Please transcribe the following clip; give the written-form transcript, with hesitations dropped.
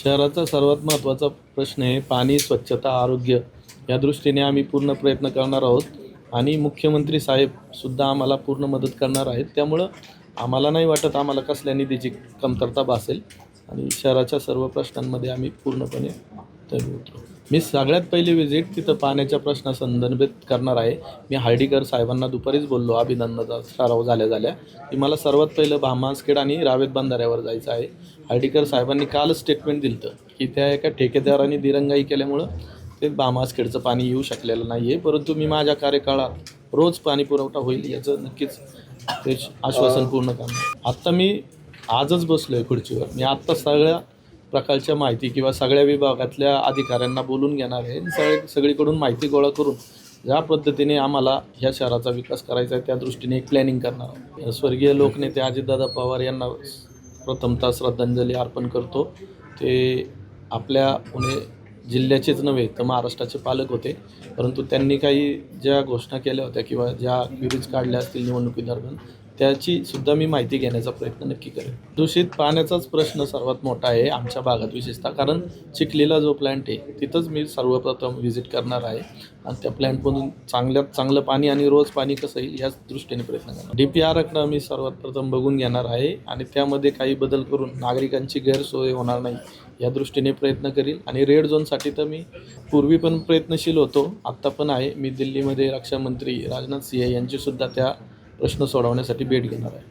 शहराचा सर्वात महत्त्वाचा प्रश्न आहे पाणी, स्वच्छता, आरोग्य या दृष्टीने आम्ही पूर्ण प्रयत्न करणार आहोत आणि मुख्यमंत्री साहेबसुद्धा आम्हाला पूर्ण मदत करणार आहेत. त्यामुळं आम्हाला नाही वाटत आम्हाला कसल्या निधीची कमतरता भासेल आणि शहराच्या सर्व प्रश्नांमध्ये आम्ही पूर्णपणे उतरू. मी सगळ्यात पहिली व्हिजिट तिथं पाण्याच्या प्रश्नासंदर्भात करणार आहे. मी हर्डीकर साहेबांना दुपारीच बोललो अभिनंदनाचा ठराव झाल्या की मला सर्वात पहिलं भामासखेड आणि रावेत बंधाऱ्यावर जायचं आहे. हर्डीकर साहेबांनी कालच स्टेटमेंट दिलं होतं की त्या एका ठेकेदारांनी दिरंगाई केल्यामुळं ते भामासखेडचं पाणी येऊ शकलेलं नाही आहे, परंतु मी माझ्या कार्यकाळात रोज पाणी पुरवठा होईल याचं नक्कीच ते आश्वासन पूर्ण करणार. आत्ता मी आजच बसलो आहे खुर्चीवर. मी आत्ता सगळ्या प्रकारच्या माहिती किंवा सगळ्या विभागातल्या अधिकाऱ्यांना बोलून घेणार आहे. सगळीकडून माहिती गोळा करून ज्या पद्धतीने आम्हाला ह्या शहराचा विकास करायचा आहे त्या दृष्टीने एक प्लॅनिंग करणार आहोत. स्वर्गीय लोकनेते अजितदादा पवार यांना प्रथमतः श्रद्धांजली अर्पण करतो. ते आपल्या पुणे जिल्ह्याचेच नव्हे तर महाराष्ट्राचे पालक होते, परंतु त्यांनी काही ज्या घोषणा केल्या होत्या किंवा ज्या क्युरीज काढल्या असतील निवडणुकीदरम्यान त्याची सुद्धा मी माहिती घेण्याचा प्रयत्न नक्की करेन. दूषित पाण्याचाच प्रश्न सर्वात मोठा आहे आमच्या भागात, विशेषतः कारण चिखलीला जो प्लॅन्ट आहे तिथंच मी सर्वप्रथम व्हिजिट करणार आहे आणि त्या प्लॅन्टमधून चांगल्यात चांगलं पाणी आणि रोज पाणी कसं येईल याच दृष्टीने प्रयत्न करणार. DPR मी सर्वात प्रथम बघून घेणार आहे आणि त्यामध्ये काही बदल करून नागरिकांची गैरसोय होणार नाही या दृष्टीने प्रयत्न करील. आणि रेड झोनसाठी तर मी पूर्वी पण प्रयत्नशील होतो, आत्ता पण आहे. मी दिल्लीमध्ये रक्षामंत्री राजनाथ सिंह यांचीसुद्धा त्या प्रश्न सोडवण्यासाठी भेट घेणार आहे.